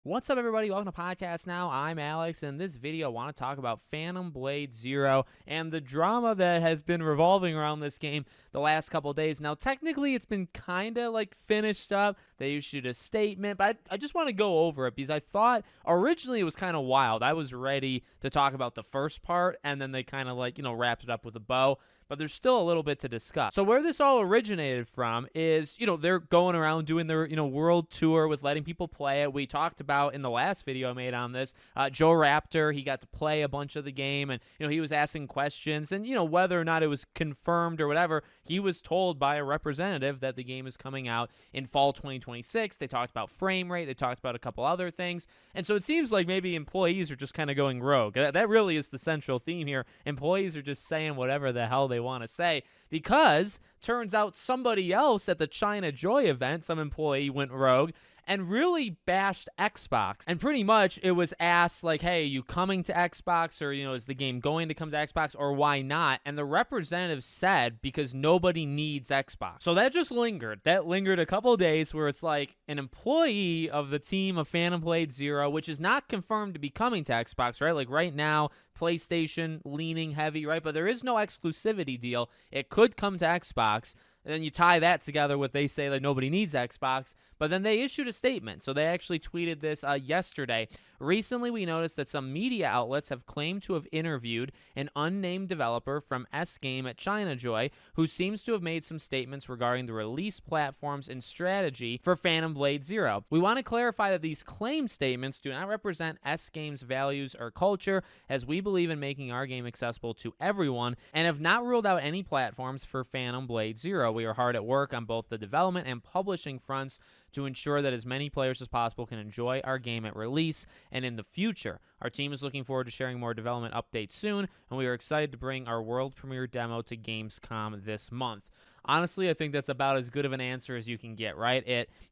What's up, everybody? Welcome to Podcast Now. I'm Alex, and in this video, I want to talk about Phantom Blade Zero and the drama that has been revolving around this game the last couple days. Now, technically, it's been kind of like finished up. They issued a statement, but I just want to go over it because I thought originally it was kind of wild. I was ready to talk about the first part, and then they kind of wrapped it up with a bow. But there's still a little bit to discuss. So where this all originated from is, they're going around doing their, world tour with letting people play it. We talked about in the last video I made on this, Joe Raptor, he got to play a bunch of the game, and, he was asking questions, and, whether or not it was confirmed or whatever, he was told by a representative that the game is coming out in fall 2026. They talked about frame rate. They talked about a couple other things. And so it seems like maybe employees are just kind of going rogue. That really is the central theme here. Employees are just saying whatever the hell they want to say, because turns out somebody else at the China Joy event, some employee went rogue and really bashed Xbox. And pretty much it was asked like, hey, are you coming to Xbox, or, is the game going to come to Xbox, or why not? And the representative said, because nobody needs Xbox. So that just lingered. That lingered a couple of days where it's like an employee of the team of Phantom Blade Zero, which is not confirmed to be coming to Xbox, right? Like right now, PlayStation leaning heavy, right? But there is no exclusivity deal. It could come to Xbox. And then you tie that together with they say that nobody needs Xbox, but then they issued a statement. So they actually tweeted this yesterday. Recently, we noticed that some media outlets have claimed to have interviewed an unnamed developer from S-Game at China Joy, who seems to have made some statements regarding the release platforms and strategy for Phantom Blade Zero. We want to clarify that these claim statements do not represent S-Game's values or culture, as we believe in making our game accessible to everyone, and have not ruled out any platforms for Phantom Blade Zero. We are hard at work on both the development and publishing fronts to ensure that as many players as possible can enjoy our game at release and in the future. Our team is looking forward to sharing more development updates soon, and we are excited to bring our world premiere demo to Gamescom this month. Honestly, I think that's about as good of an answer as you can get, right?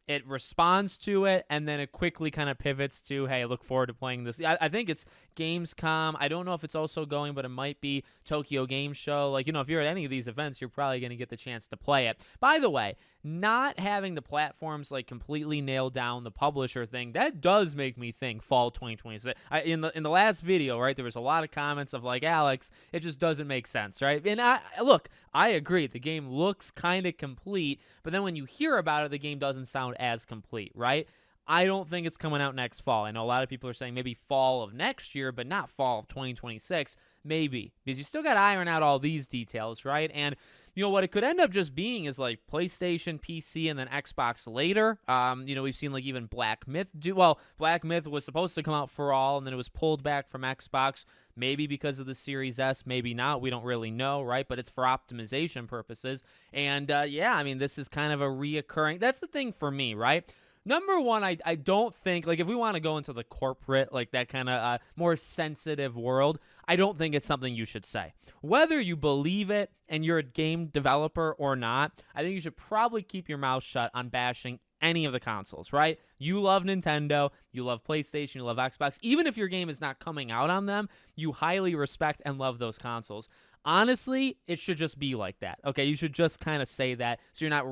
It responds to it, and then it quickly kind of pivots to, hey, look forward to playing this. I think it's Gamescom. I don't know if it's also going, but it might be Tokyo Game Show. Like, if you're at any of these events, you're probably going to get the chance to play it. By the way, not having the platforms completely nailed down the publisher thing, that does make me think fall 2026. In the last video, right, there was a lot of comments of like, Alex, it just doesn't make sense, right? And I agree, the game looks kind of complete, but then when you hear about it, the game doesn't sound as complete, right? I don't think it's coming out next fall. I know a lot of people are saying maybe fall of next year, but not fall of 2026. Maybe, because you still got to iron out all these details, right? And what it could end up just being is like PlayStation, PC, and then Xbox later. We've seen like even Black Myth do. Well, Black Myth was supposed to come out for all, and then it was pulled back from Xbox, maybe because of the Series S, maybe not. We don't really know, right? But it's for optimization purposes. And this is kind of a reoccurring. That's the thing for me, right? Number one, I don't think, if we want to go into the corporate, that kind of more sensitive world, I don't think it's something you should say. Whether you believe it and you're a game developer or not, I think you should probably keep your mouth shut on bashing any of the consoles, right? You love Nintendo, you love PlayStation, you love Xbox. Even if your game is not coming out on them, you highly respect and love those consoles. Honestly, it should just be like that. Okay, you should just kind of say that, so you're not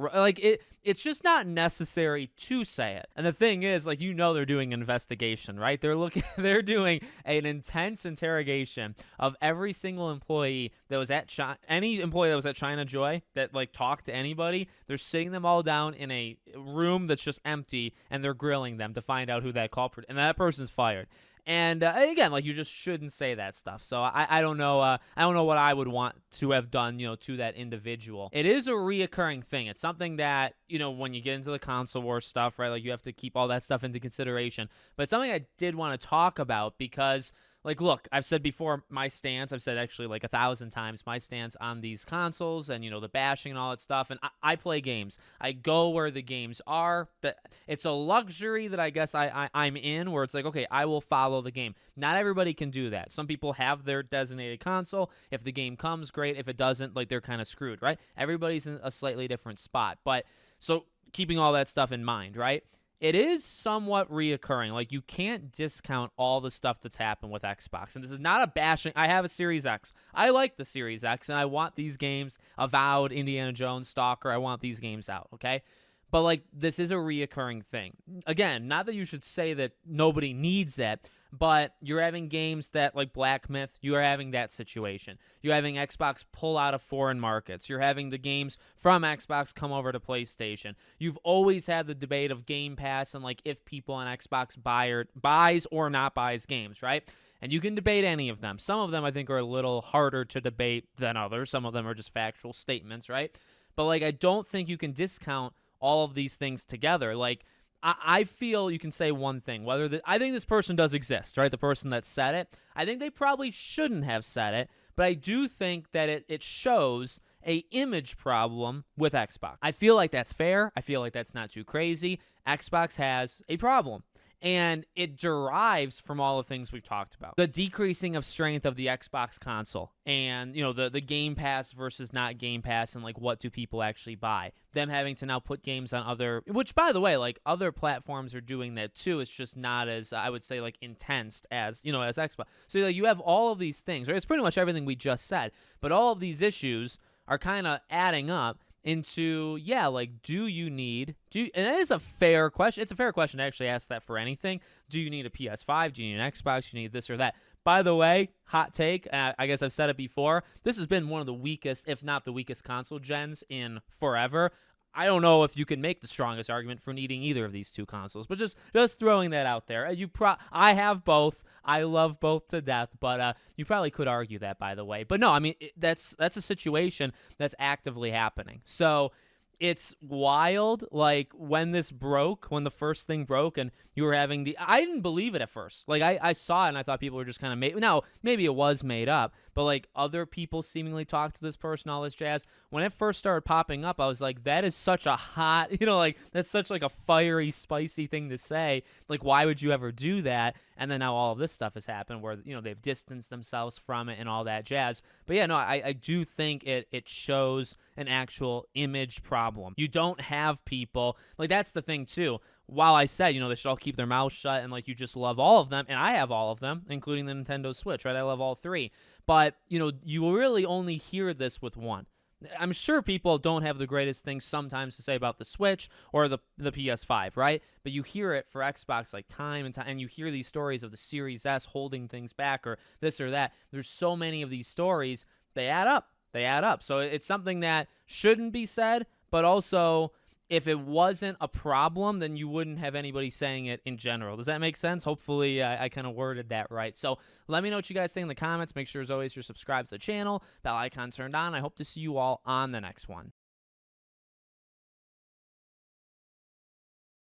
it's just not necessary to say it. And the thing is, they're doing an investigation, right? They're doing an intense interrogation of every single employee that was at any employee that was at China Joy that talked to anybody. They're sitting them all down in a room that's just empty, and they're grilling them to find out who that culprit, and that person's fired. And again, you just shouldn't say that stuff. So I don't know. I don't know what I would want to have done, to that individual. It is a reoccurring thing. It's something that, when you get into the console war stuff, right, you have to keep all that stuff into consideration. But it's something I did want to talk about because, look, I've said before my stance. I've said actually 1,000 times my stance on these consoles and, the bashing and all that stuff. And I play games. I go where the games are. It's a luxury that I guess I'm in, where it's okay, I will follow the game. Not everybody can do that. Some people have their designated console. If the game comes, great. If it doesn't, they're kind of screwed, right? Everybody's in a slightly different spot. But so keeping all that stuff in mind, right? It is somewhat reoccurring. You can't discount all the stuff that's happened with Xbox. And this is not a bashing. I have a Series X. I like the Series X, and I want these games, Avowed, Indiana Jones, Stalker. I want these games out, okay? But like this is a reoccurring thing. Again, not that you should say that nobody needs it, but you're having games that like Black Myth, you are having that situation. You're having Xbox pull out of foreign markets. You're having the games from Xbox come over to PlayStation. You've always had the debate of Game Pass and like if people on Xbox buys or not buys games, right? And you can debate any of them. Some of them I think are a little harder to debate than others. Some of them are just factual statements, right? But like I don't think you can discount all of these things together. Like, I feel you can say one thing, I think this person does exist, right? The person that said it. I think they probably shouldn't have said it, but I do think that it shows a image problem with Xbox. I feel like that's fair. I feel like that's not too crazy. Xbox has a problem. And it derives from all the things we've talked about. The decreasing of strength of the Xbox console and, the Game Pass versus not Game Pass and, like, what do people actually buy? Them having to now put games on which, by the way, like, other platforms are doing that too. It's just not as, I would say, like, intense as, as Xbox. So, like, you have all of these things, right? It's pretty much everything we just said. But all of these issues are kind of adding up into, like, and it is a fair question. It's a fair question to actually ask that for anything. Do you need a PS5? Do you need an Xbox? Do you need this or that? By the way, hot take, I guess I've said it before, this has been one of the weakest, if not the weakest console gens in forever. I don't know if you can make the strongest argument for needing either of these two consoles, but just throwing that out there. I have both. I love both to death, but you probably could argue that, by the way. But no, I mean, that's a situation that's actively happening. So it's wild, like, when the first thing broke, and you were having I didn't believe it at first. Like, I saw it, and I thought people were just kind of now, maybe it was made up, but, like, other people seemingly talked to this person, all this jazz. When it first started popping up, I was like, that is such a hot, like, that's such, like, a fiery, spicy thing to say. Like, why would you ever do that? And then now all of this stuff has happened where, they've distanced themselves from it and all that jazz. But yeah, no, I do think it shows an actual image problem. You don't have people, like, that's the thing too. While I said, they should all keep their mouths shut and, like, you just love all of them, and I have all of them, including the Nintendo Switch, right? I love all three. But, you really only hear this with one. I'm sure people don't have the greatest things sometimes to say about the Switch or the PS5, right? But you hear it for Xbox like time and time, and you hear these stories of the Series S holding things back or this or that. There's so many of these stories, they add up. So it's something that shouldn't be said, but also if it wasn't a problem, then you wouldn't have anybody saying it in general. Does that make sense? Hopefully I kind of worded that right. So let me know what you guys think in the comments. Make sure, as always, you're subscribed to the channel, bell icon turned on. I hope to see you all on the next one.